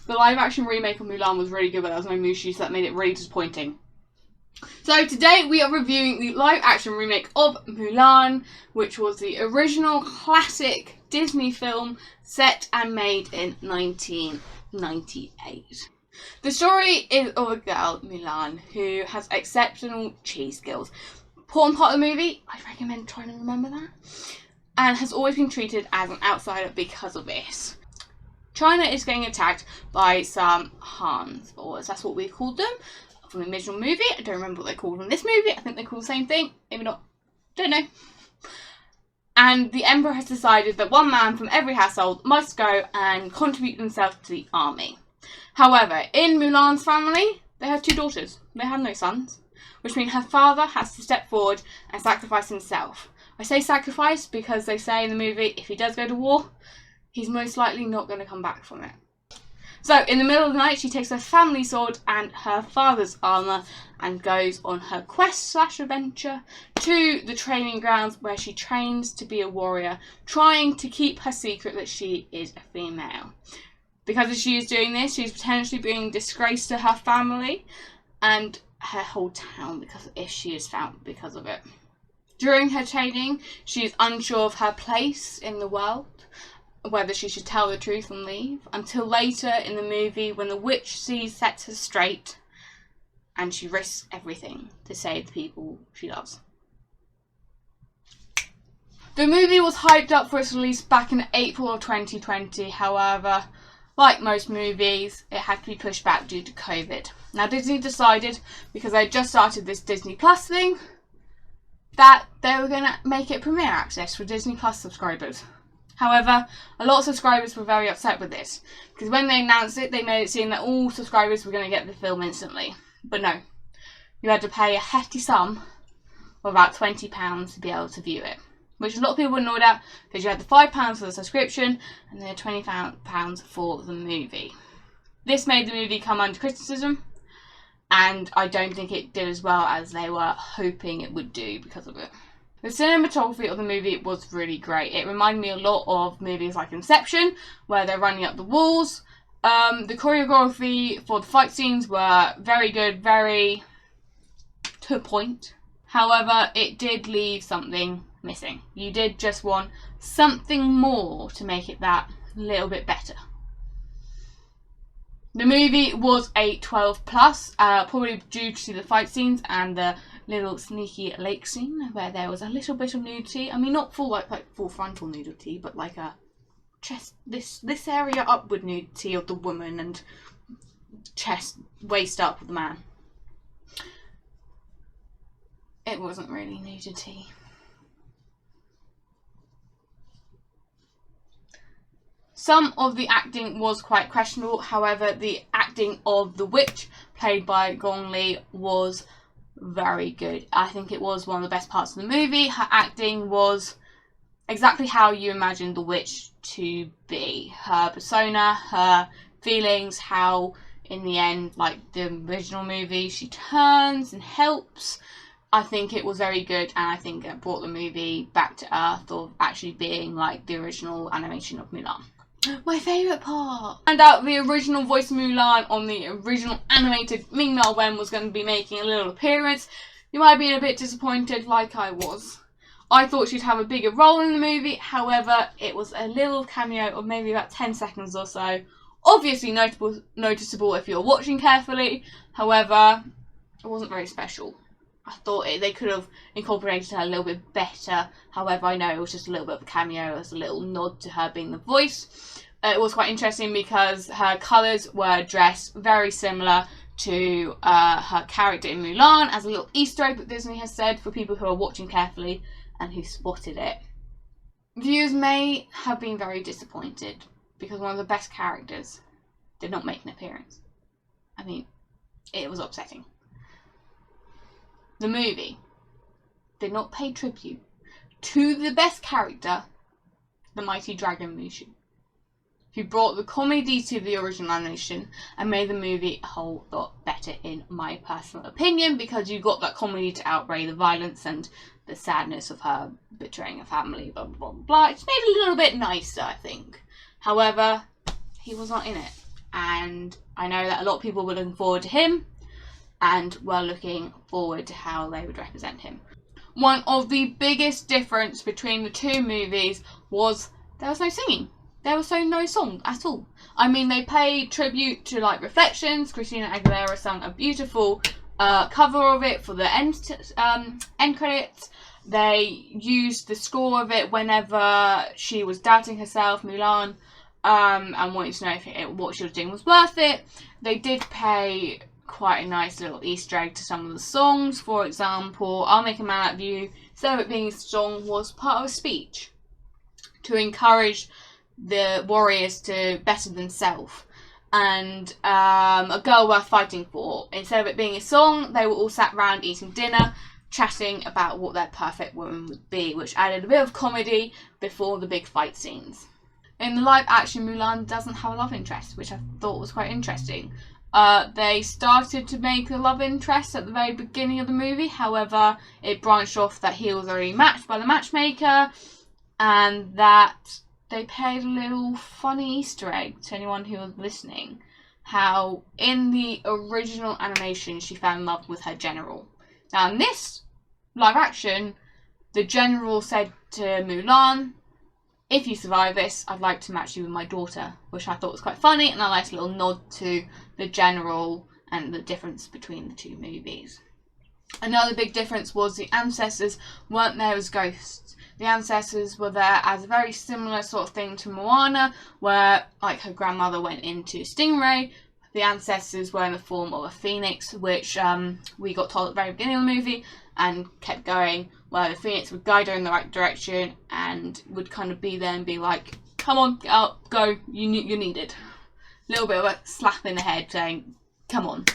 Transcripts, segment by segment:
The live action remake of Mulan was really good, but there was no Mushu, so that made it really disappointing. So today we are reviewing the live action remake of Mulan, which was the original classic Disney film set and made in 1998. The story is of a girl, Mulan, who has exceptional chi skills. Important part of the movie, I'd recommend trying to remember that, and has always been treated as an outsider because of this. China is getting attacked by some Hans, or that's what we called them from the original movie. I don't remember what they called in this movie. I think they call the same thing. Maybe not. Don't know. And the Emperor has decided that one man from every household must go and contribute themselves to the army. However, in Mulan's family, they have 2 daughters. They have no sons, which means her father has to step forward and sacrifice himself. I say sacrifice because they say in the movie, if he does go to war, he's most likely not going to come back from it. So, in the middle of the night, she takes her family sword and her father's armour and goes on her quest/adventure to the training grounds where she trains to be a warrior, trying to keep her secret that she is a female. Because as she is doing this, she's potentially bringing disgrace to her family and her whole town if she is found because of it. During her training, she is unsure of her place in the world, whether she should tell the truth and leave, until later in the movie when the witch sets her straight and she risks everything to save the people she loves. The movie was hyped up for its release back in April of 2020, however, like most movies, it had to be pushed back due to COVID. Now Disney decided, because they just started this Disney Plus thing, that they were going to make it premiere access for Disney Plus subscribers. However, a lot of subscribers were very upset with this, because when they announced it, they made it seem that all subscribers were going to get the film instantly. But no, you had to pay a hefty sum of about £20 to be able to view it, which a lot of people were annoyed at, because you had the £5 for the subscription and then £20 for the movie. This made the movie come under criticism, and I don't think it did as well as they were hoping it would do because of it. The cinematography of the movie was really great. It reminded me a lot of movies like Inception, where they're running up the walls. The choreography for the fight scenes were very good, very to the point. However, it did leave something missing. You did just want something more to make it that little bit better. The movie was a 12+, probably due to the fight scenes and the little sneaky lake scene where there was a little bit of nudity. I mean, not full like full frontal nudity, but like a chest, this area upward nudity of the woman and chest, waist up of the man. It wasn't really nudity. Some of the acting was quite questionable. However, the acting of the witch, played by Gong Li, was very good. I think it was one of the best parts of the movie. Her acting was exactly how you imagine the witch to be. Her persona, her feelings, how in the end, like the original movie, she turns and helps. I think it was very good, and I think it brought the movie back to earth of actually being like the original animation of Mulan. My favourite part! And out the original voice of Mulan on the original animated Ming-Na Wen was going to be making a little appearance. You might have been a bit disappointed, like I was. I thought she'd have a bigger role in the movie, however, it was a little cameo of maybe about 10 seconds or so. Obviously noticeable if you're watching carefully, however, it wasn't very special. I thought they could have incorporated her a little bit better. However, I know it was just a little bit of a cameo, as a little nod to her being the voice. It was quite interesting because her colours were dressed very similar to her character in Mulan, as a little Easter egg that Disney has said for people who are watching carefully and who spotted it. Viewers may have been very disappointed because one of the best characters did not make an appearance. I mean, it was upsetting. The movie did not pay tribute to the best character, the mighty dragon Mushu, who brought the comedy to the original animation and made the movie a whole lot better in my personal opinion, because you got that comedy to outweigh the violence and the sadness of her betraying her family, blah blah blah blah. It's made it a little bit nicer, I think. However, he was not in it, and I know that a lot of people were looking forward to him and were looking forward to how they would represent him. One of the biggest difference between the two movies was there was no singing. There was no song at all. I mean, they paid tribute to like Reflections. Christina Aguilera sang a beautiful cover of it for the end credits. They used the score of it whenever she was doubting herself, Mulan, and wanting to know if what she was doing was worth it. They did pay quite a nice little Easter egg to some of the songs. For example, I'll Make a Man Out of You, instead of it being a song, was part of a speech to encourage the warriors to better themselves. And A Girl Worth Fighting For, instead of it being a song, they were all sat around eating dinner, chatting about what their perfect woman would be, which added a bit of comedy before the big fight scenes. In the live action, Mulan doesn't have a love interest, which I thought was quite interesting. They started to make a love interest at the very beginning of the movie, however, it branched off that he was already matched by the matchmaker, and that they paid a little funny Easter egg to anyone who was listening, how in the original animation she fell in love with her general. Now in this live action, the general said to Mulan, "If you survive this, I'd like to match you with my daughter," which I thought was quite funny and a nice little nod to the general and the difference between the two movies. Another big difference was the ancestors weren't there as ghosts. The ancestors were there as a very similar sort of thing to Moana, where like her grandmother went into Stingray. The ancestors were in the form of a phoenix, which we got told at the very beginning of the movie and kept going, where the phoenix would guide her in the right direction and would kind of be there and be like, "Come on, get up, go, you're needed." A little bit of a slap in the head saying, "Come on,"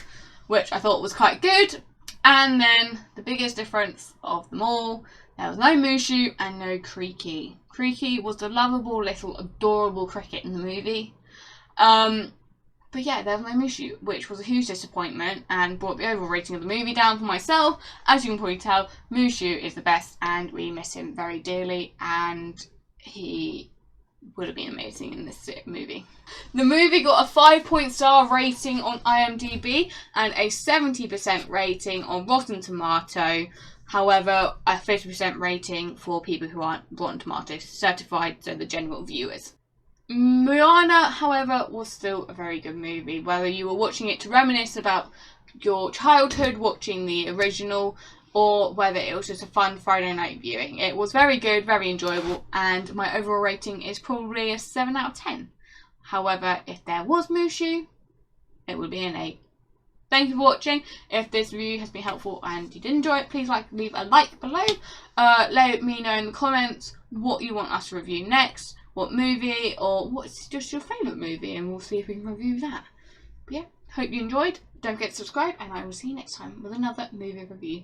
which I thought was quite good. And then the biggest difference of them all, there was no Mushu and no Creaky. Creaky was the lovable little adorable cricket in the movie. But yeah, there was no Mushu, which was a huge disappointment and brought the overall rating of the movie down for myself. As you can probably tell, Mushu is the best and we miss him very dearly, and he would have been amazing in this movie. The movie got a 5-point-star rating on IMDb and a 70% rating on Rotten Tomato. However, a 50% rating for people who aren't Rotten Tomatoes certified, so the general viewers. Moana, however, was still a very good movie. Whether you were watching it to reminisce about your childhood watching the original, or whether it was just a fun Friday night viewing, it was very good, very enjoyable, and my overall rating is probably a 7 out of 10. However, if there was Mushu, it would be an 8. Thank you for watching. If this review has been helpful and you did enjoy it, please leave a like below. Let me know in the comments what you want us to review next, what movie, or what's just your favourite movie, and we'll see if we can review that. But yeah, hope you enjoyed. Don't forget to subscribe, and I will see you next time with another movie review.